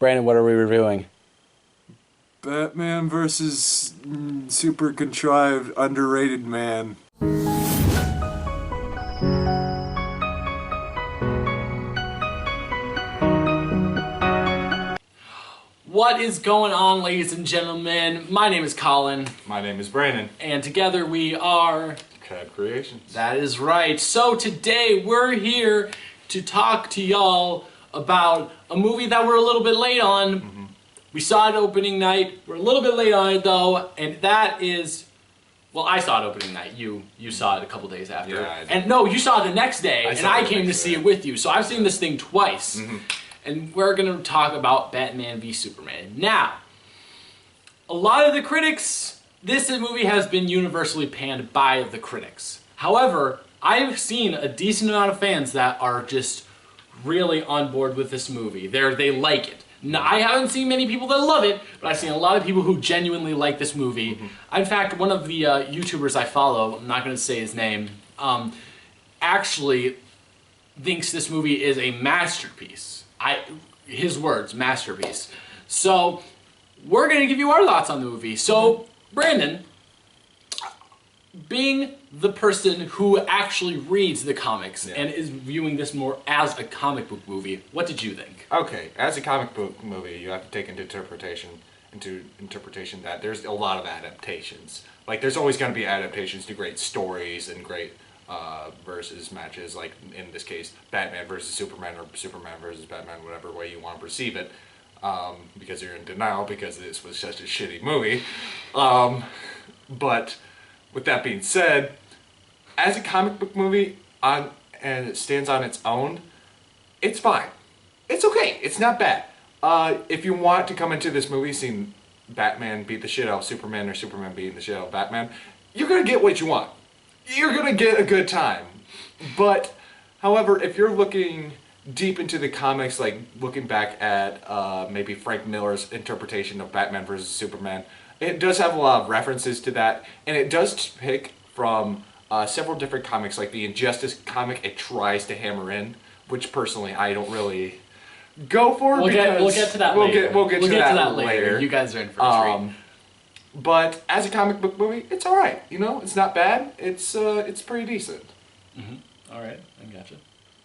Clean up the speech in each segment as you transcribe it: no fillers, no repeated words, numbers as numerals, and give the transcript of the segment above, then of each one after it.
Brandon, what are we reviewing? Batman versus super contrived, underrated man. What is going on, ladies and gentlemen? My name is Colin. My name is Brandon. And together we are... Cad Creations. That is right. So today we're here to talk to y'all about a movie that we're a little bit late on. We saw it opening night. We're a little bit late on it though, and that is... Well, I saw it opening night. You saw it a couple days after. Yeah, I did. And no, you saw it the next day, and I came to see it with you. So I've seen this thing twice. And we're going to talk about Batman v Superman. Now, a lot of the critics, this movie has been universally panned by the critics. However, I've seen a decent amount of fans that are just really on board with this movie. They like it. Now, I haven't seen many people that love it, but I've seen a lot of people who genuinely like this movie. In fact, one of the YouTubers I follow, I'm not going to say his name, actually thinks this movie is a masterpiece. His words, masterpiece. So, we're going to give you our thoughts on the movie. So, Brandon, being the person who actually reads the comics and is viewing this more as a comic book movie, what did you think? Okay, as a comic book movie, you have to take into interpretation that there's a lot of adaptations. Like, there's always going to be adaptations to great stories and great versus matches, like in this case, Batman versus Superman or Superman versus Batman, whatever way you want to perceive it, because you're in denial because this was such a shitty movie. But with that being said, as a comic book movie, and it stands on its own, it's fine. It's okay. It's not bad. If you want to come into this movie seeing Batman beat the shit out of Superman or Superman beating the shit out of Batman, you're gonna get what you want. You're gonna get a good time. But, however, if you're looking deep into the comics, like looking back at maybe Frank Miller's interpretation of Batman vs. Superman, it does have a lot of references to that, and it does pick from several different comics, like the Injustice comic it tries to hammer in, which personally I don't really go for. We'll get to that later. We'll get to that later. You guys are in for a treat. But as a comic book movie, it's all right. You know, it's not bad. It's pretty decent. All right, I gotcha.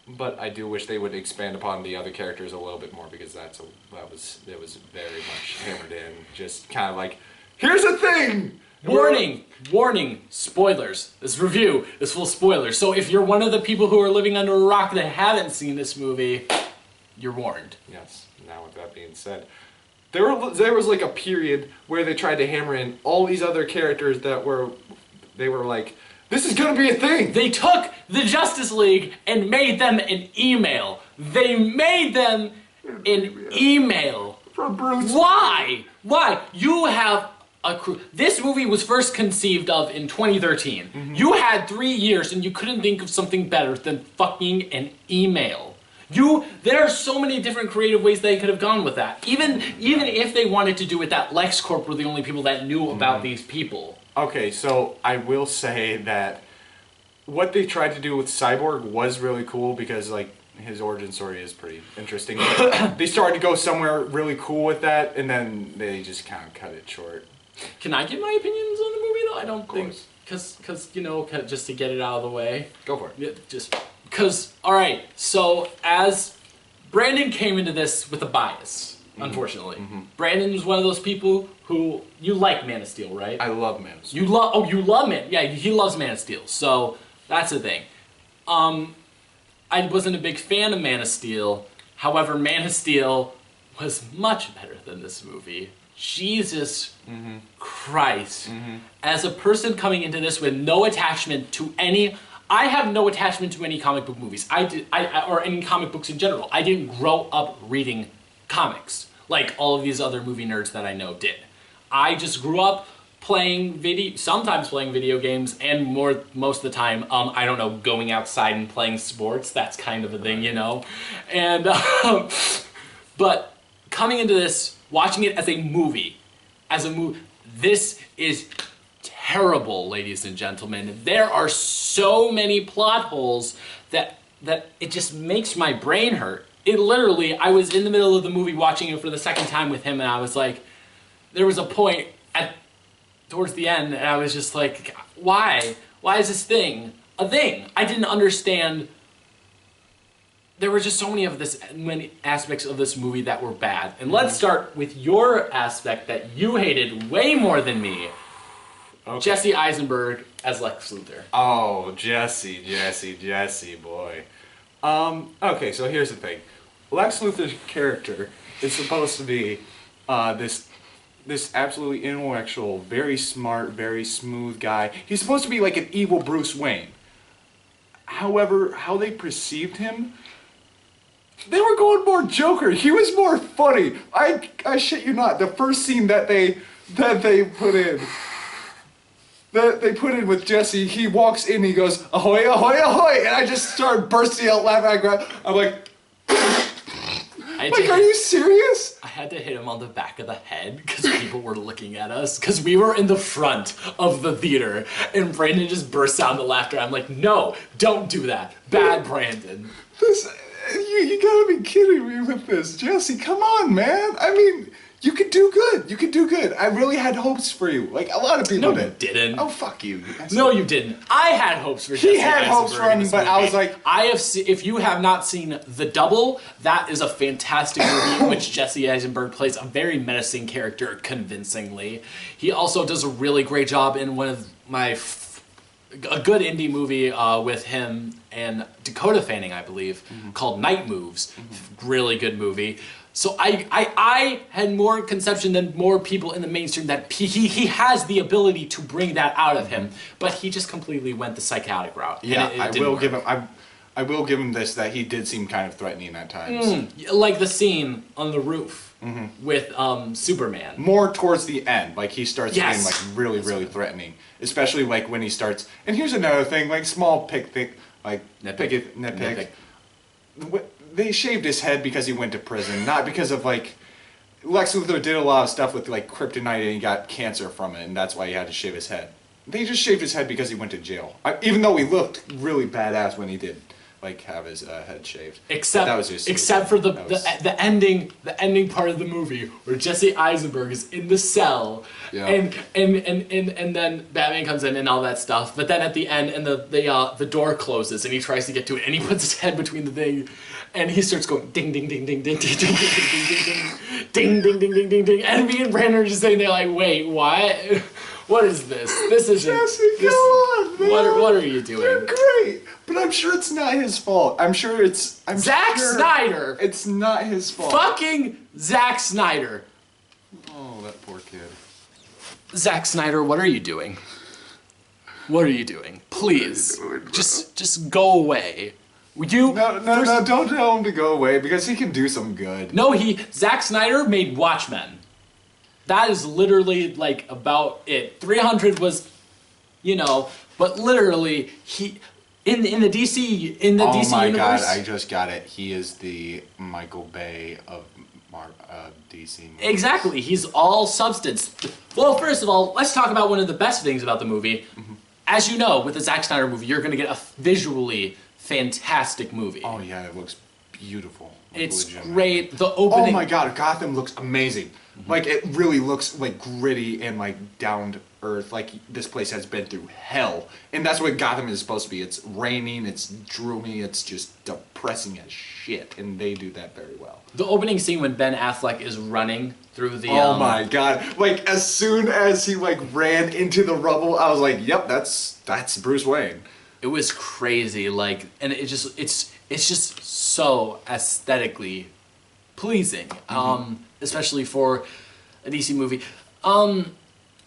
But I do wish they would expand upon the other characters a little bit more, because that was very much hammered in. Just kind of like, here's a thing. Warning! Warning! Spoilers. This review is full of spoilers. So if you're one of the people who are living under a rock that haven't seen this movie, you're warned. Yes. Now with that being said, there was like a period where they tried to hammer in all these other characters that were like, this is gonna be a thing. They took the Justice League and made them an email. They made them an email. From Bruce. Why? Why? You have a crew. This movie was first conceived of in 2013. You had 3 years and you couldn't think of something better than fucking an email. There are so many different creative ways they could have gone with that. Even if they wanted to do it that LexCorp were the only people that knew about these people. Okay, so I will say that what they tried to do with Cyborg was really cool, because like his origin story is pretty interesting. They started to go somewhere really cool with that, and then they just kind of cut it short. Can I give my opinions on the movie though? I don't think, because you know, just to get it out of the way. Go for it. Yeah, just because. All right. So as Brandon came into this with a bias, unfortunately, Brandon was one of those people who you like Man of Steel, right? I love Man of Steel. You love Man. Yeah, he loves Man of Steel. So that's the thing. I wasn't a big fan of Man of Steel. However, Man of Steel was much better than this movie. Jesus Christ. As a person coming into this with no attachment to any... I have no attachment to any comic book movies. Or any comic books in general. I didn't grow up reading comics like all of these other movie nerds that I know did. I just grew up sometimes playing video games, and most of the time, I don't know, going outside and playing sports. That's kind of a thing, you know? And, but coming into this, watching it as a movie, this is terrible, ladies and gentlemen. There are so many plot holes that it just makes my brain hurt. it literally, I was in the middle of the movie watching it for the second time with him, and I was like, there was a point towards the end, and I was just like, why? Why is this thing a thing? I didn't understand. There were just so many aspects of this movie that were bad. And let's start with your aspect that you hated way more than me. Okay. Jesse Eisenberg as Lex Luthor. Oh, Jesse, boy. Okay, so here's the thing. Lex Luthor's character is supposed to be this absolutely intellectual, very smart, very smooth guy. He's supposed to be like an evil Bruce Wayne. However, how they perceived him, they were going more Joker. He was more funny. I shit you not. The first scene that they put in with Jesse, he walks in, he goes, ahoy, ahoy, ahoy, and I just start bursting out laughing. I'm like, are you serious? I had to hit him on the back of the head because people were looking at us because we were in the front of the theater and Brandon just burst out into laughter. I'm like, no, don't do that. Bad Brandon. You gotta be kidding me with this. Jesse, come on, man. I mean, you could do good. You could do good. I really had hopes for you. Like, a lot of people did. No, you didn't. Oh, fuck you. No, you didn't. I had hopes for Jesse He had hopes for him, but I was like... if you have not seen The Double, that is a fantastic movie in which Jesse Eisenberg plays a very menacing character convincingly. He also does a really great job in one of a good indie movie with him and Dakota Fanning, I believe, called Night Moves. Really good movie. So I had more conception than more people in the mainstream that he has the ability to bring that out of him, but he just completely went the psychotic route. Yeah, I will give him this, that he did seem kind of threatening at times. Like the scene on the roof with Superman. More towards the end, like he starts being like really threatening, especially like when he starts. And here's another thing, like small nitpick. They shaved his head because he went to prison, not because of like... Lex Luthor did a lot of stuff with like kryptonite and he got cancer from it, and that's why he had to shave his head. They just shaved his head because he went to jail. Even though he looked really badass when he did like have his head shaved. Except for the ending part of the movie where Jesse Eisenberg is in the cell and then Batman comes in and all that stuff. But then at the end and the door closes and he tries to get to it and he puts his head between the thing and he starts going ding ding ding ding ding ding ding ding ding ding ding ding ding ding ding, and me and Brandon are just sitting there like, wait, what? What is this? This isn't... Jesse, come on, man. What are you doing? You're great, but I'm sure it's not his fault. Zack Snyder! It's not his fault. Fucking Zack Snyder! Oh, that poor kid. Zack Snyder, what are you doing? What are you doing? Please, just go away. No, don't tell him to go away because he can do some good. No, Zack Snyder made Watchmen. That is literally like about it. 300 was, but literally in the DC universe. Oh my God! I just got it. He is the Michael Bay of DC movies. Exactly. He's all substance. Well, first of all, let's talk about one of the best things about the movie. As you know, with the Zack Snyder movie, you're going to get a visually fantastic movie. Oh yeah, it looks beautiful. It's great. The opening. Oh my God, Gotham looks amazing. Like it really looks like gritty and like down to earth. Like this place has been through hell, and that's what Gotham is supposed to be. It's raining, it's droomy, it's just depressing as shit, and they do that very well. The opening scene when Ben Affleck is running through the. Oh my God! Like as soon as he like ran into the rubble, I was like, "Yep, that's Bruce Wayne." It was crazy, like, and it's just so aesthetically pleasing, especially for a DC movie.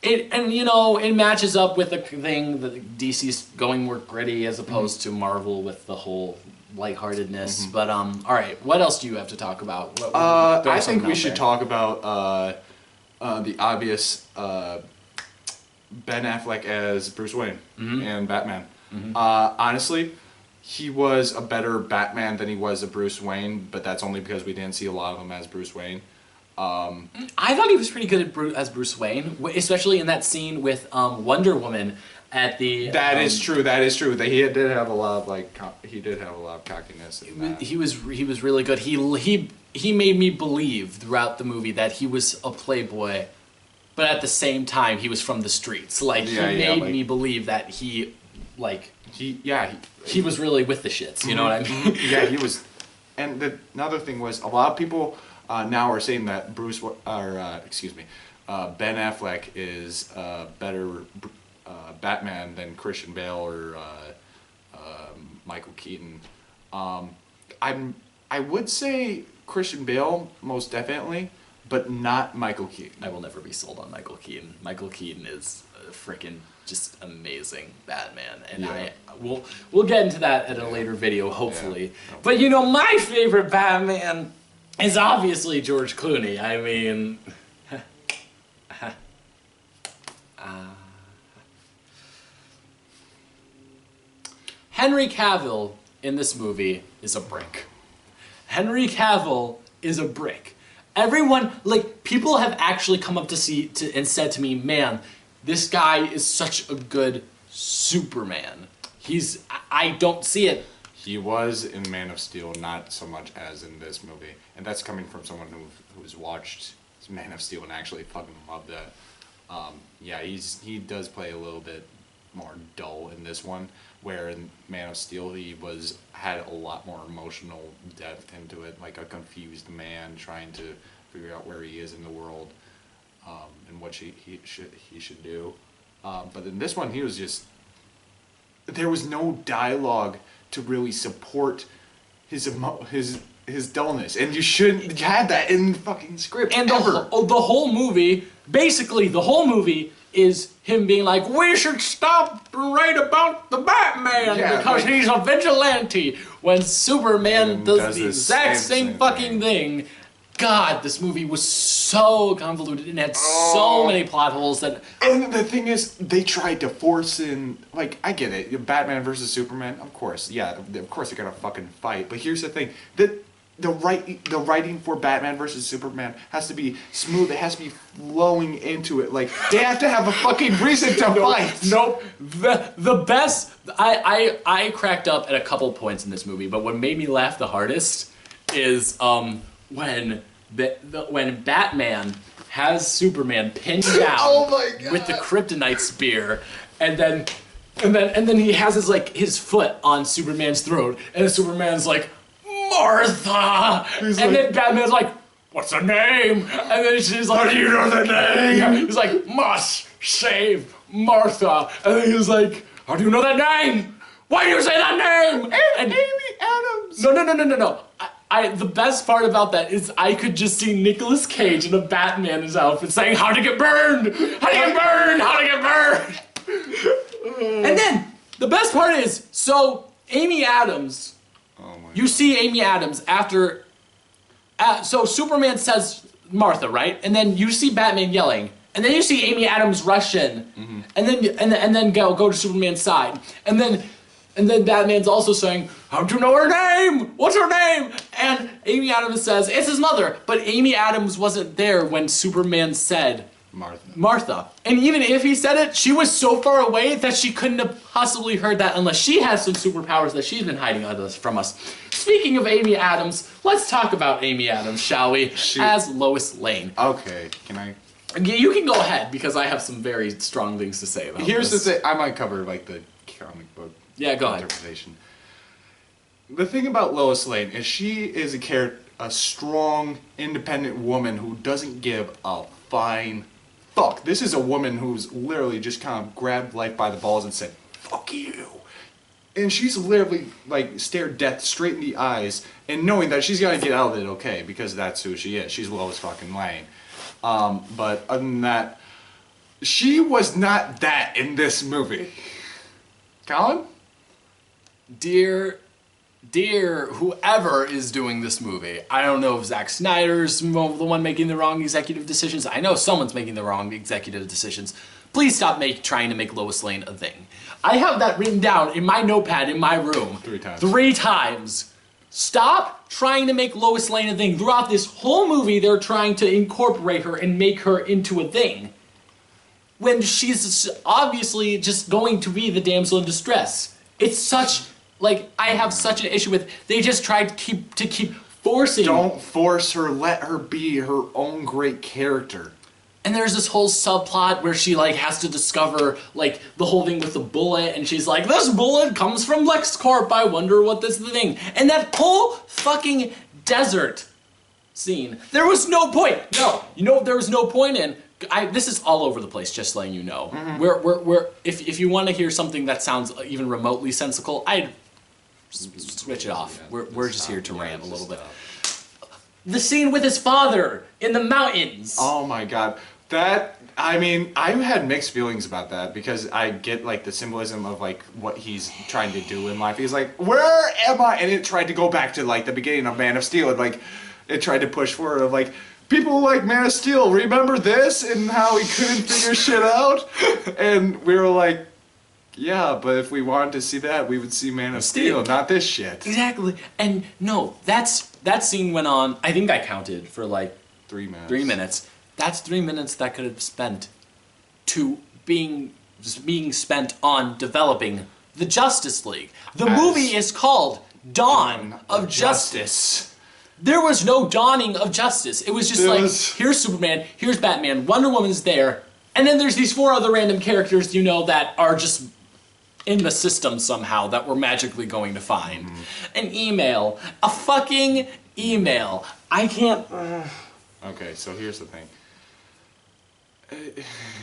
It matches up with the thing that DC's going more gritty as opposed to Marvel with the whole lightheartedness. But all right, what else do you have to talk about? I think we should talk about the obvious Ben Affleck as Bruce Wayne and Batman. Honestly, he was a better Batman than he was a Bruce Wayne, but that's only because we didn't see a lot of him as Bruce Wayne. I thought he was pretty good as Bruce Wayne, especially in that scene with Wonder Woman at the. That is true. That is true. That he did have a lot of he did have a lot of cockiness in that. He was really good. He made me believe throughout the movie that he was a playboy, but at the same time he was from the streets. Like he made me believe that he was really with the shits. You know what I mean? Yeah, he was. And another thing was, a lot of people now are saying that Ben Affleck is better Batman than Christian Bale or Michael Keaton. I would say Christian Bale most definitely, but not Michael Keaton. I will never be sold on Michael Keaton. Michael Keaton is freaking just amazing Batman, and we'll get into that at a later video, hopefully. Yeah. But you know, my favorite Batman is obviously George Clooney. I mean, Henry Cavill in this movie is a brick. Henry Cavill is a brick. Everyone, like, people have actually come up and said to me, man, this guy is such a good Superman. I don't see it. He was in Man of Steel, not so much as in this movie. And that's coming from someone who's watched Man of Steel and actually fucking loved that. He does play a little bit more dull in this one, where in Man of Steel he had a lot more emotional depth into it, like a confused man trying to figure out where he is in the world, and what he should do. But in this one, there was no dialogue to really support his dullness, and you shouldn't have that in the fucking script. And the whole movie, basically the whole movie, is him being like, we should stop right about the Batman because he's a vigilante, when Superman does the exact same fucking thing. God, this movie was so convoluted and had so many plot holes that... And the thing is, they tried to force in... Like, I get it. Batman versus Superman, of course. Yeah, of course they're gonna fucking fight. But here's the thing. The writing for Batman versus Superman has to be smooth. It has to be flowing into it. Like, they have to have a fucking reason to fight. Nope. The best... I cracked up at a couple points in this movie, but what made me laugh the hardest is when Batman has Superman pinned down with the kryptonite spear, and then he has his foot on Superman's throat, and Superman's like, Martha! Then Batman's like, what's her name? And then she's like, how do you know the name? He's like, must save Martha. And then he's like, how do you know that name? Why do you say that name? And Amy Adams! No. The best part about that is I could just see Nicolas Cage in a Batman's outfit saying, how to get burned! How to get burned! How to get burned! And then, the best part is, so Amy Adams... You see Amy Adams after... so Superman says Martha, right? And then you see Batman yelling. And then you see Amy Adams rush in. Mm-hmm. And then go to Superman's side. And then Batman's also saying, how'd you know her name? What's her name? And Amy Adams says, it's his mother. But Amy Adams wasn't there when Superman said... Martha. And even if he said it, she was so far away that she couldn't have possibly heard that unless she has some superpowers that she's been hiding from us. Speaking of Amy Adams, let's talk about Amy Adams, shall we? As Lois Lane. Okay, can I? You can go ahead, because I have some very strong things to say about Here's the thing, I might cover the comic book interpretation. The thing about Lois Lane is she is a strong, independent woman who doesn't give a fine fuck. This is a woman who's literally just kind of grabbed life by the balls and said, fuck you. And she's literally, stared death straight in the eyes, and knowing that she's gonna get out of it okay, because that's who she is. She's Lois fucking Lane. But other than that, she was not that in this movie. Colin? Dear whoever is doing this movie, I don't know if Zack Snyder's the one making the wrong executive decisions. I know someone's making the wrong executive decisions. Please stop trying to make Lois Lane a thing. I have that written down in my notepad in my room. 3 times. 3 times. Stop trying to make Lois Lane a thing. Throughout this whole movie, they're trying to incorporate her and make her into a thing. When she's obviously just going to be the damsel in distress. It's such, like, I have such an issue with, they just tried to keep forcing. Don't force her, let her be her own great character. And there's this whole subplot where she, like, has to discover, like, the whole thing with the bullet, and she's like, this bullet comes from LexCorp, I wonder what this thing. And that whole fucking desert scene, there was no point. No, you know what there was no point in? This is all over the place, just letting you know. If you want to hear something that sounds even remotely sensical, I'd switch it off. We're just here to rant a little bit. The scene with his father in the mountains. Oh my god. That, I mean, I had mixed feelings about that because I get like the symbolism of like what he's trying to do in life. He's like, where am I? And it tried to go back to like the beginning of Man of Steel and like it tried to push forward of like, people like Man of Steel, remember this and how he couldn't figure shit out? And we were like, yeah, but if we wanted to see that, we would see Man of Steel, not this shit. Exactly. And no, that scene went on, I think I counted for like 3 minutes. 3 minutes. That's 3 minutes that could have spent to being spent on developing the Justice League. The movie is called Dawn of Justice. There was no dawning of justice. It was just here's Superman, here's Batman, Wonder Woman's there, and then there's these 4 other random characters, you know, that are just in the system somehow that we're magically going to find. An email. A fucking email. I can't... Okay, so here's the thing.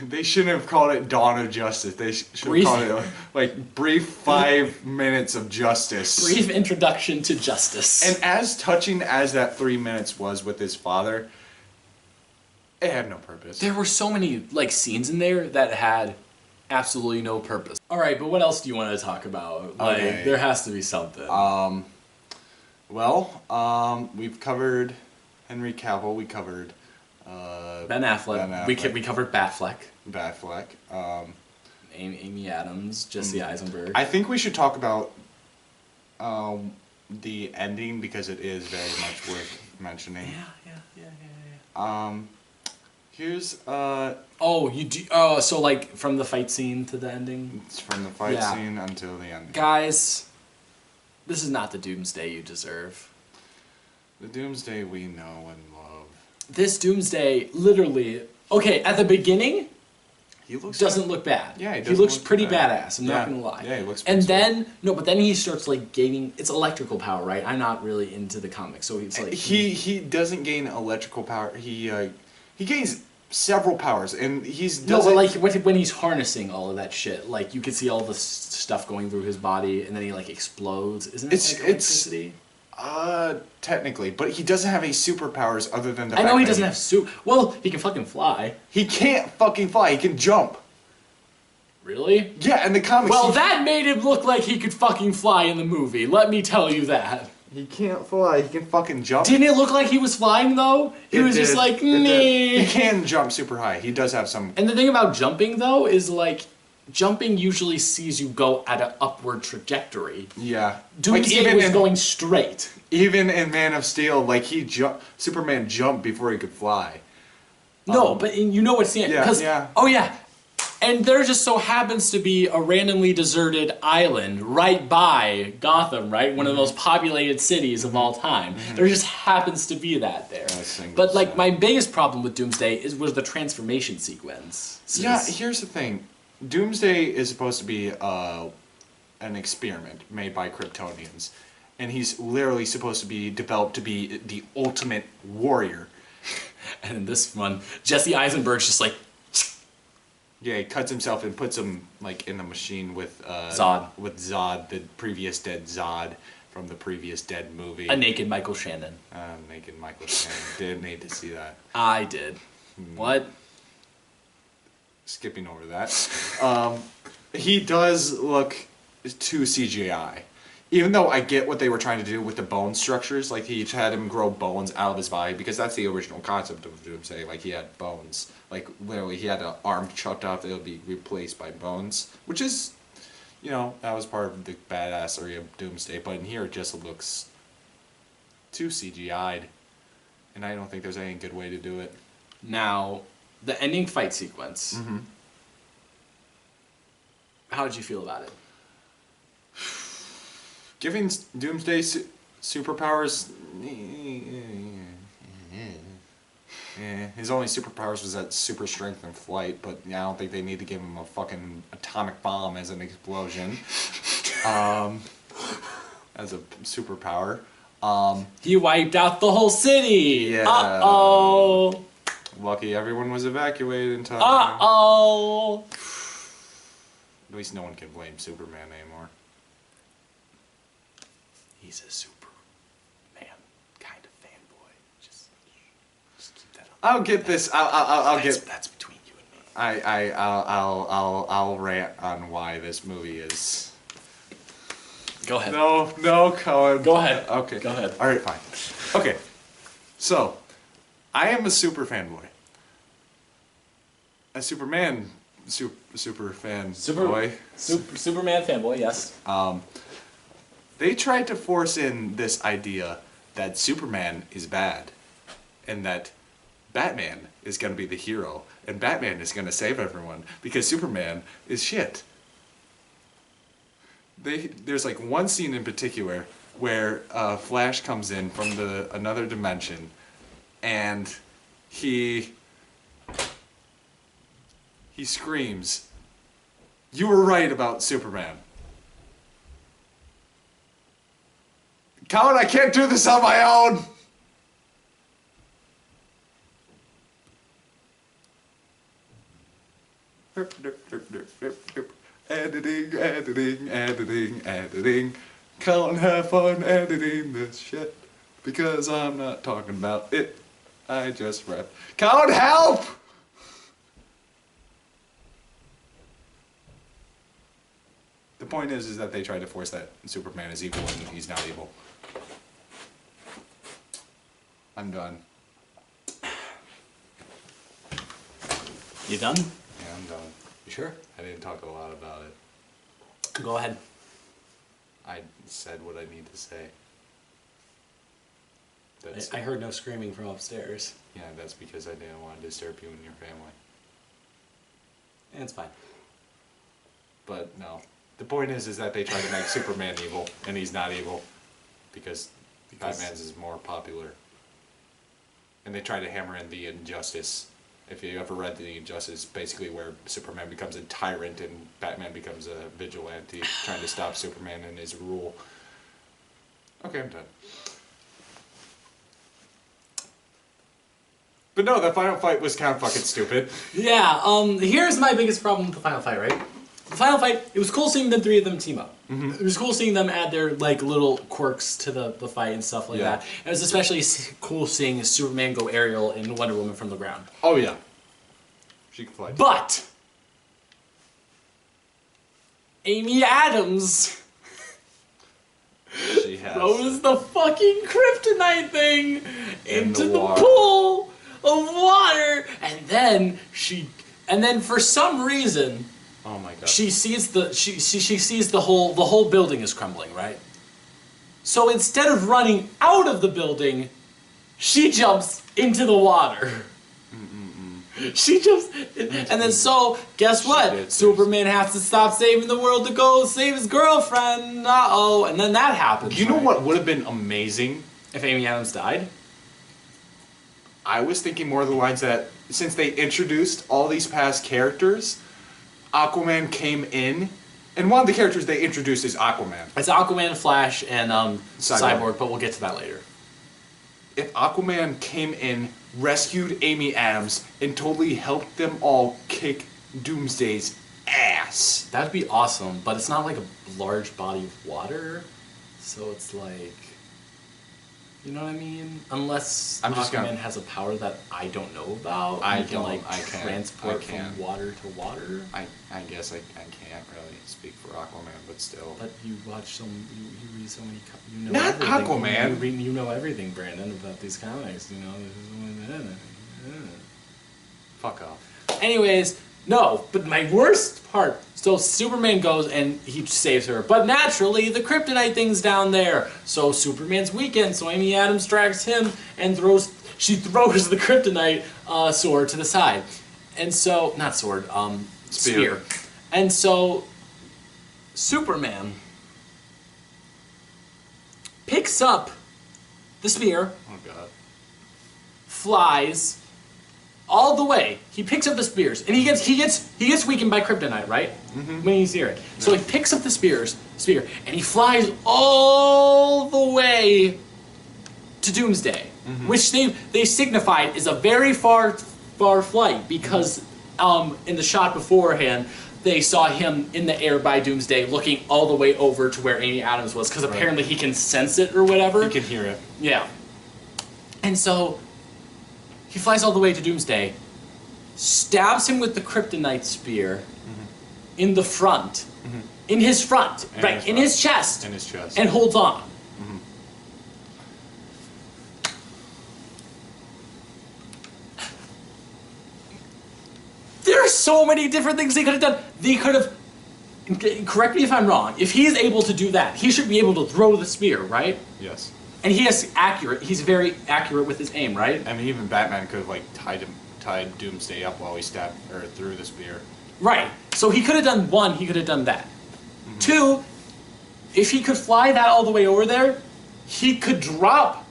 They shouldn't have called it Dawn of Justice. They should have called it like brief 5 minutes of justice. Brief introduction to justice. And as touching as that 3 minutes was with his father, it had no purpose. There were so many like scenes in there that had absolutely no purpose. All right, but what else do you want to talk about? Like, there has to be something. We've covered Henry Cavill. We covered Ben Affleck. We covered Batfleck. Amy Adams, Jesse Eisenberg. I think we should talk about the ending because it is very much worth mentioning. Yeah. Here's so like from the fight scene to the ending? It's from the fight scene until the ending. Guys, this is not the Doomsday you deserve. The Doomsday we know and love. This Doomsday, literally, okay, at the beginning, he doesn't look bad. Yeah, he looks pretty badass. I'm not gonna lie. Yeah, he looks. And then but then he starts like gaining. It's electrical power, right? I'm not really into the comics, so he's like he doesn't gain electrical power. He gains several powers, and but like when he's harnessing all of that shit, like you can see all the stuff going through his body, and then he like explodes. Isn't it like electricity? Technically, but he doesn't have any superpowers other than the I know he doesn't have well, he can fucking fly. He can't fucking fly, he can jump. Really? Yeah, in the comics. Well, that made him look like he could fucking fly in the movie, let me tell you that. He can't fly, he can fucking jump. Didn't it look like he was flying though? He was just like, nee. He can jump super high, he does have some... And the thing about jumping though is like, jumping usually sees you go at an upward trajectory. Yeah. Doomsday was going straight. Even in Man of Steel, like Superman jumped before he could fly. No, but you know what's the oh yeah. And there just so happens to be a randomly deserted island right by Gotham, right? One of the most populated cities of all time. There just happens to be that there. But like my biggest problem with Doomsday was the transformation sequence. Yeah, here's the thing. Doomsday is supposed to be an experiment made by Kryptonians, and he's literally supposed to be developed to be the ultimate warrior. And in this one, Jesse Eisenberg's just like... Yeah, he cuts himself and puts him like in the machine with Zod. With Zod, the previous dead Zod from the previous Dead movie. A naked Michael Shannon. Naked Michael Shannon. Didn't need to see that. I did. What? Skipping over that. He does look too CGI. Even though I get what they were trying to do with the bone structures, like he had him grow bones out of his body, because that's the original concept of Doomsday. Like he had bones. Like literally he had an arm chopped off that would be replaced by bones. Which is, that was part of the badassery of Doomsday. But in here it just looks too CGI'd. And I don't think there's any good way to do it. Now, the ending fight sequence. Mm-hmm. How did you feel about it? Giving Doomsday superpowers... his only superpowers was that super strength and flight, but I don't think they need to give him a fucking atomic bomb as an explosion. As a superpower. He wiped out the whole city! Yeah. Uh-oh! Lucky everyone was evacuated in time. Uh-oh! At least no one can blame Superman anymore. He's a Superman kind of fanboy. Just keep that up. I'll get this. I'll get. That's between you and me. I'll rant on why this movie is. Go ahead. No, Cohen. Go ahead. Okay. Go ahead. All right, fine. Okay. So, I am a super fanboy. A Superman super fan boy. Superman fanboy, yes. They tried to force in this idea that Superman is bad, and that Batman is going to be the hero, and Batman is going to save everyone because Superman is shit. There's like one scene in particular where Flash comes in from another dimension, and he screams, "You were right about Superman." Colin, I can't do this on my own! Editing. Colin, have fun editing this shit. Because I'm not talking about it. I just rap. Colin, help! The point is that they tried to force that Superman is evil and he's not evil. I'm done. You done? Yeah, I'm done. You sure? I didn't talk a lot about it. Go ahead. I said what I need to say. That's I heard no screaming from upstairs. Yeah, that's because I didn't want to disturb you and your family. And it's fine. But no. The point is that they try to make Superman evil, and he's not evil. Because Batman's is more popular. And they try to hammer in the injustice. If you ever read the Injustice, basically where Superman becomes a tyrant and Batman becomes a vigilante, trying to stop Superman and his rule. Okay, I'm done. But no, the final fight was kind of fucking stupid. Yeah, here's my biggest problem with the final fight, right? The final fight, it was cool seeing the three of them team up. Mm-hmm. It was cool seeing them add their like little quirks to the fight and stuff like that. And it was especially cool seeing Superman go aerial and Wonder Woman from the ground. Oh yeah. She can fly. But Amy Adams She has throws the fucking kryptonite thing into the the water. pool of water, and then for some reason, oh my god. she sees she sees the whole building is crumbling, right? So instead of running out of the building, she jumps into the water. She jumps, and then so guess what? Superman has to stop saving the world to go save his girlfriend. Uh-oh, and then that happens. You know right? what would have been amazing? If Amy Adams died? I was thinking more of the lines that since they introduced all these past characters, Aquaman came in, and one of the characters they introduced is Aquaman. It's Aquaman, Flash, and Cyborg, but we'll get to that later. If Aquaman came in, rescued Amy Adams, and totally helped them all kick Doomsday's ass. That'd be awesome, but it's not like a large body of water, so it's like, you know what I mean? Unless Aquaman has a power that I don't know about, I can transport from water to water. I guess I can't really speak for Aquaman, but still. But you watch you read so many, you know not everything. Aquaman. You know everything, Brandon, about these comics. You know. Fuck off. Anyways, No, but my worst part. So Superman goes and he saves her, but naturally the kryptonite thing's down there. So Superman's weakened. So Amy Adams drags him and she throws the kryptonite sword to the side, and so not sword, spear. And so Superman picks up the spear, Oh god. flies all the way. He picks up the spears, and he gets weakened by kryptonite, right? Mm-hmm. When he's near it. So he picks up the spear, and he flies all the way to Doomsday, which they signified is a very far flight because in the shot beforehand they saw him in the air by Doomsday, looking all the way over to where Amy Adams was, because apparently he can sense it or whatever. You can hear it. Yeah. And so he flies all the way to Doomsday, stabs him with the kryptonite spear in the front, in his front, in his chest, and holds on. There are so many different things they could have done. They could have, correct me if I'm wrong, if he's able to do that, he should be able to throw the spear, right? Yes. And he's very accurate with his aim, right? I mean, even Batman could have like tied Doomsday up while he stabbed or threw the spear. Right. So he could have done one, he could have done that. Two, if he could fly that all the way over there, he could drop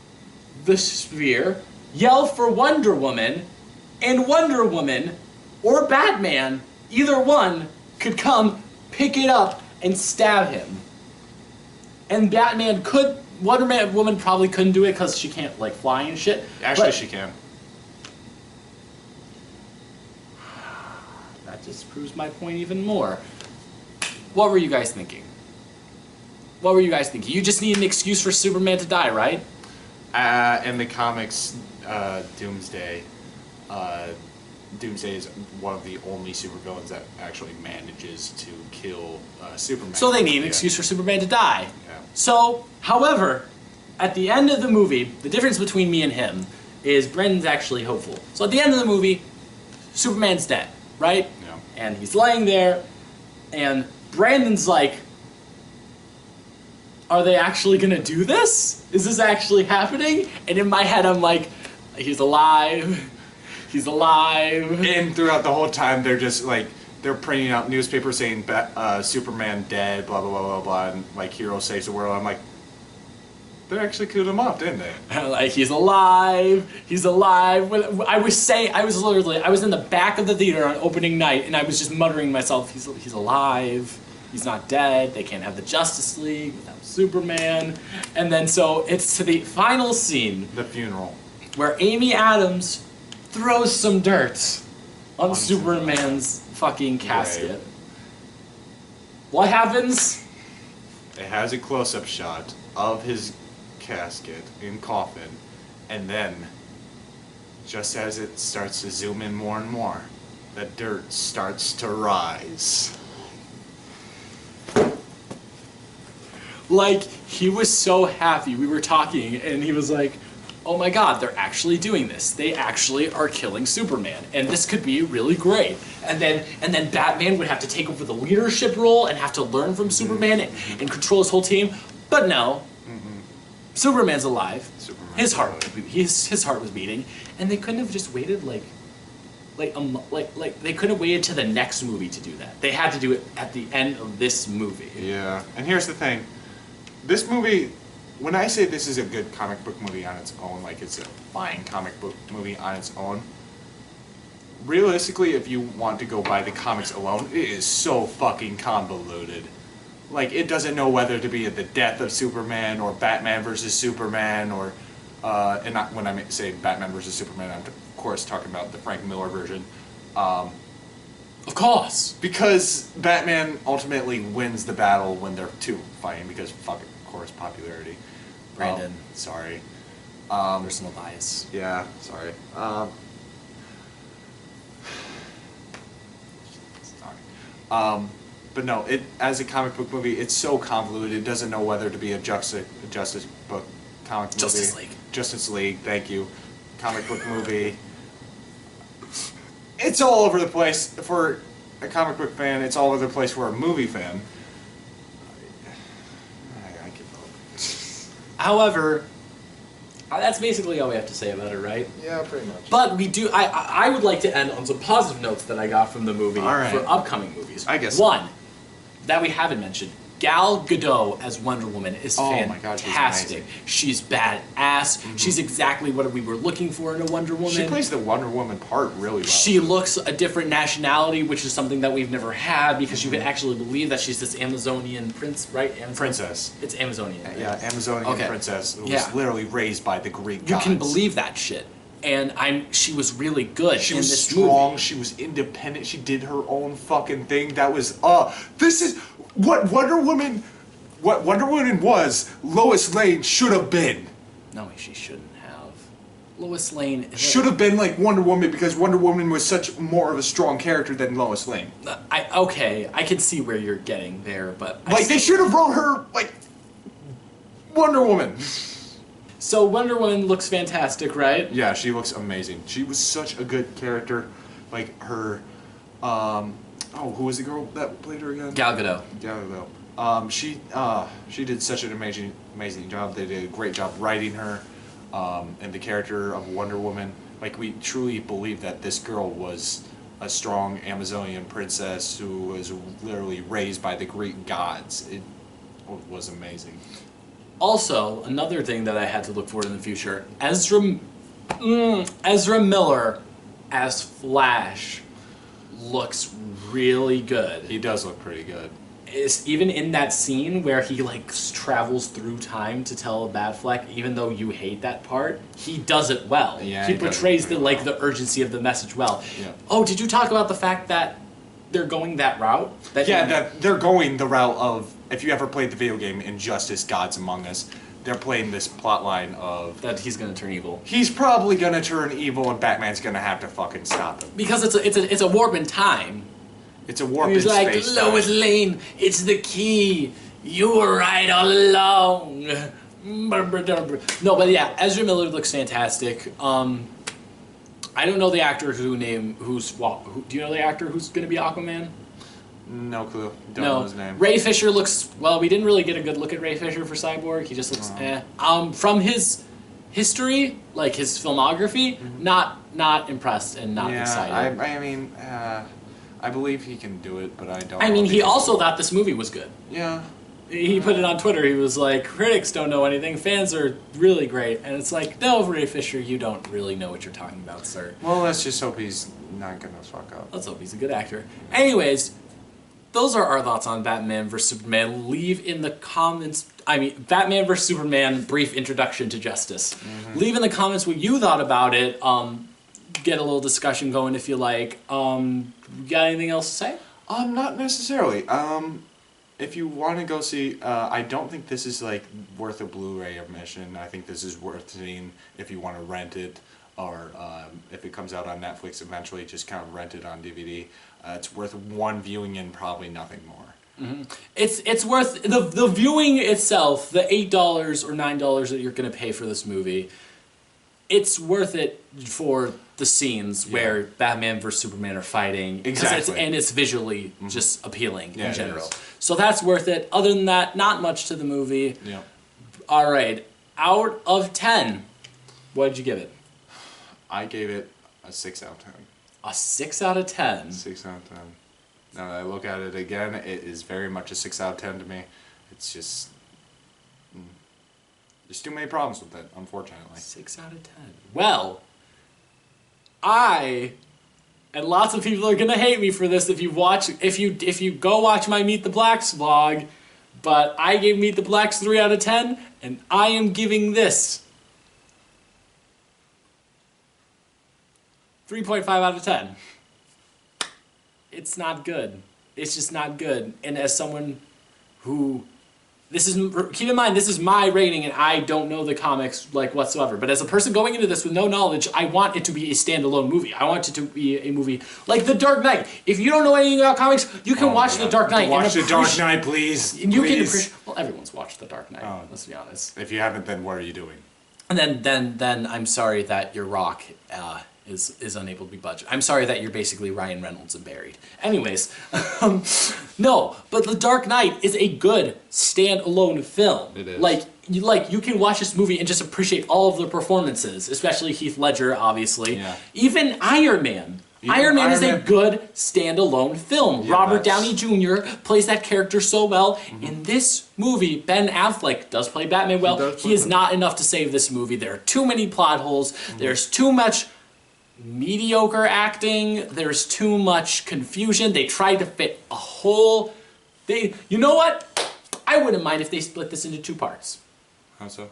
the spear, yell for Wonder Woman, and Wonder Woman or Batman, either one, could come, pick it up, and stab him. And Wonder Woman probably couldn't do it because she can't, like, fly and shit. Actually, she can. That just proves my point even more. What were you guys thinking? You just need an excuse for Superman to die, right? In the comics, Doomsday is one of the only supervillains that actually manages to kill Superman. So they need an excuse for Superman to die. Yeah. So, however, at the end of the movie, the difference between me and him is Brendan's actually hopeful. So at the end of the movie, Superman's dead, right? Yeah. And he's laying there, and Brandon's like, are they actually gonna do this? Is this actually happening? And in my head, I'm like, he's alive. He's alive. And throughout the whole time, they're just like, they're printing out newspapers saying Superman dead, blah, blah, blah, blah, blah, and like, hero saves the world. I'm like, they actually killed him off, didn't they? Like, he's alive. He's alive. I was in the back of the theater on opening night, and I was just muttering to myself, he's alive. He's not dead. They can't have the Justice League without Superman. And then so it's to the final scene. The funeral. Where Amy Adams throws some dirt on Superman's fucking casket. Right. What happens? It has a close-up shot of his casket in coffin, and then, just as it starts to zoom in more and more, the dirt starts to rise. Like, he was so happy. We were talking, and he was like, oh my god, they're actually doing this. They actually are killing Superman, and this could be really great. And then Batman would have to take over the leadership role and have to learn from Superman and control his whole team. But no, Superman's alive. His heart was beating, and they couldn't have just waited like they couldn't have waited to the next movie to do that. They had to do it at the end of this movie. Yeah, and here's the thing. This movie, when I say this is a good comic book movie on its own, like it's a fine comic book movie on its own, realistically, if you want to go by the comics alone, it is so fucking convoluted. Like, it doesn't know whether to be the death of Superman or Batman versus Superman or, and not, when I say Batman versus Superman, I'm of course talking about the Frank Miller version. Of course. Because Batman ultimately wins the battle when they're two fighting, because fuck it, of course, popularity. Brandon. Sorry. Personal bias. Yeah, sorry. Sorry. But no, it as a comic book movie, it's so convoluted. It doesn't know whether to be a Justice book comic movie. Justice League, thank you. Comic book movie. it's all over the place for a comic book fan. It's all over the place for a movie fan. I give up. However, that's basically all we have to say about it, right? Yeah, pretty much. But we do. I would like to end on some positive notes that I got from the movie All right. for upcoming movies. I guess. One that we haven't mentioned. Gal Gadot as Wonder Woman is Oh my God, fantastic. She's badass. She's exactly what we were looking for in a Wonder Woman. She plays the Wonder Woman part really well. She looks a different nationality, which is something that we've never had, because you can actually believe that she's this Amazonian prince, right? Princess. It's Amazonian. Right? Yeah, Amazonian Okay. princess who Yeah. was literally raised by the Greek You gods. can believe that shit. And she was really good She in was this strong. movie. She was independent. She did her own fucking thing. That was this is what Wonder Woman. What Wonder Woman was, Lois Lane should have been. No, she shouldn't have. Lois Lane Should have been like Wonder Woman because Wonder Woman was such more of a strong character than Lois Lane. Okay, I can see where you're getting there, but Like they should have wrote her like Wonder Woman. So Wonder Woman looks fantastic, right? Yeah, she looks amazing. She was such a good character. Like her, who was the girl that played her again? Gal Gadot. Gal Gadot. She did such an amazing job. They did a great job writing her, and the character of Wonder Woman. Like we truly believe that this girl was a strong Amazonian princess who was literally raised by the Greek gods. It was amazing. Also, another thing that I had to look for in the future, Ezra Miller as Flash looks really good. He does look pretty good. Is even in that scene where he like travels through time to tell Batfleck, even though you hate that part, he does it well. Yeah, he he does portrays it the pretty like well. the urgency of the message well. Yeah. Oh, did you talk about the fact that they're going that route? That they're going the route of, if you ever played the video game Injustice Gods Among Us, they're playing this plot line of that he's gonna turn evil. he's probably gonna turn evil and Batman's gonna have to fucking stop him. Because it's a warp in time. It's a warp He's in like, space. Lois Lane, it's the key. You were right all along. No, but yeah, Ezra Miller looks fantastic. I don't know the actor do you know the actor who's gonna be Aquaman? No clue. Don't know his name. Ray Fisher looks, well, we didn't really get a good look at Ray Fisher for Cyborg. He just looks from his history, like his filmography, not impressed and not excited. I mean, I believe he can do it, but I don't. I mean, know he if also thought this movie was good. Yeah. He put it on Twitter. He was like, critics don't know anything, fans are really great. And it's like, no, Ray Fisher, you don't really know what you're talking about, sir. Well, let's just hope he's not gonna fuck up. Let's hope he's a good actor. Anyways, those are our thoughts on Batman vs. Superman. Leave in the comments, Batman vs. Superman, brief introduction to justice. Leave in the comments what you thought about it. Get a little discussion going if you like. Got anything else to say? Not necessarily. If you want to go see, I don't think this is like worth a Blu-ray admission. I think this is worth seeing if you want to rent it, or if it comes out on Netflix eventually, just kind of rent it on DVD. It's worth one viewing and probably nothing more. It's worth the viewing itself, the $8 or $9 that you're going to pay for this movie. It's worth it for the scenes where Batman vs Superman are fighting. Exactly. And it's visually just appealing in general. It is. So that's worth it. Other than that, not much to the movie. Yeah. All right, out of 10, what did you give it? I gave it a 6 out of 10. A 6 out of 10. 6 out of 10. Now that I look at it again, it is very much a 6 out of 10 to me. It's just... there's too many problems with it, unfortunately. 6 out of 10. Well, and lots of people are gonna hate me for this if you go watch my Meet the Blacks vlog, but I gave Meet the Blacks 3 out of 10, and I am giving this 3.5 out of 10. It's not good. It's just not good. And as someone who... keep in mind, this is my rating, and I don't know the comics like whatsoever. But as a person going into this with no knowledge, I want it to be a standalone movie. I want it to be a movie like The Dark Knight. If you don't know anything about comics, you can watch The Dark Knight. Watch The Dark Knight, please. And you can Please. appreciate. Well, everyone's watched The Dark Knight. Let's be honest. If you haven't, then what are you doing? And then I'm sorry that your Rock is unable to be budgeted. I'm sorry that you're basically Ryan Reynolds and buried. Anyways, no, but The Dark Knight is a good standalone film. It is. Like you can watch this movie and just appreciate all of the performances, especially Heath Ledger, obviously. Yeah. Even Iron Man. Iron Man is a good standalone film. Yeah, Robert that's- Downey Jr. plays that character so well. In this movie, Ben Affleck does play Batman well. does He play is Batman. not enough to save this movie. There are too many plot holes. There's too much mediocre acting. There's too much confusion. They tried to fit a whole... You know what? I wouldn't mind if they split this into 2 parts. How so?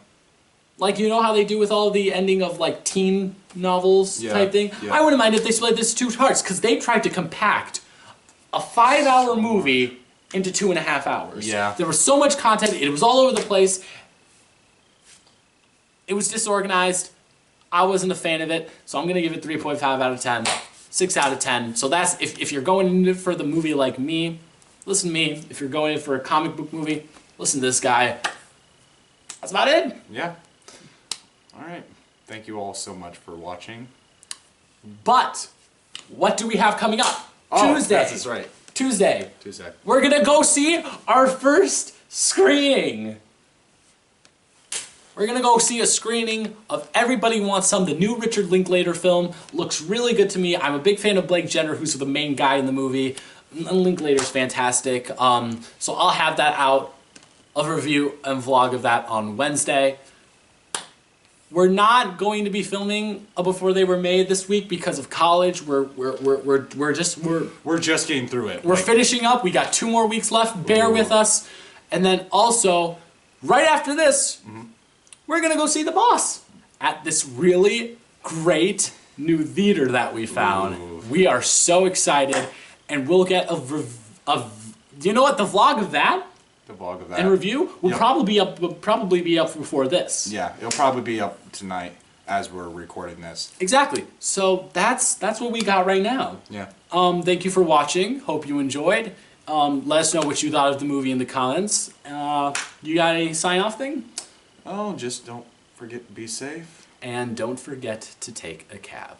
Like, you know how they do with all the ending of, like, teen novels type thing? yeah. I wouldn't mind if they split this into 2 parts, because they tried to compact a 5-hour movie into 2.5 hours. Yeah. There was so much content, it was all over the place. It was disorganized. I wasn't a fan of it, so I'm going to give it 3.5 out of 10. 6 out of 10. So that's, if you're going in it for the movie like me, listen to me. If you're going in for a comic book movie, listen to this guy. That's about it. Yeah. All right. Thank you all so much for watching. But what do we have coming up? Oh, Tuesday. that's right. Tuesday. Tuesday. We're gonna go see our first screening. We're gonna go see a screening of Everybody Wants Some, the new Richard Linklater film. Looks really good to me. I'm a big fan of Blake Jenner, who's the main guy in the movie. Linklater's fantastic. So I'll have that out, a review and vlog of that on Wednesday. We're not going to be filming a Before They Were Made this week because of college. We're just getting through it. we're finishing up. We got 2 more weeks left. Bear with us. And then also, right after this, we're gonna go see The Boss at this really great new theater that we found. Ooh. We are so excited, and we'll get you know what, the vlog of that The vlog of that. and review will Yep. probably be up before this. Yeah, it'll probably be up tonight as we're recording this. Exactly. So that's what we got right now. Yeah. Thank you for watching. Hope you enjoyed. Let us know what you thought of the movie in the comments. You got any sign-off thing? Oh, just don't forget to be safe. And don't forget to take a cab.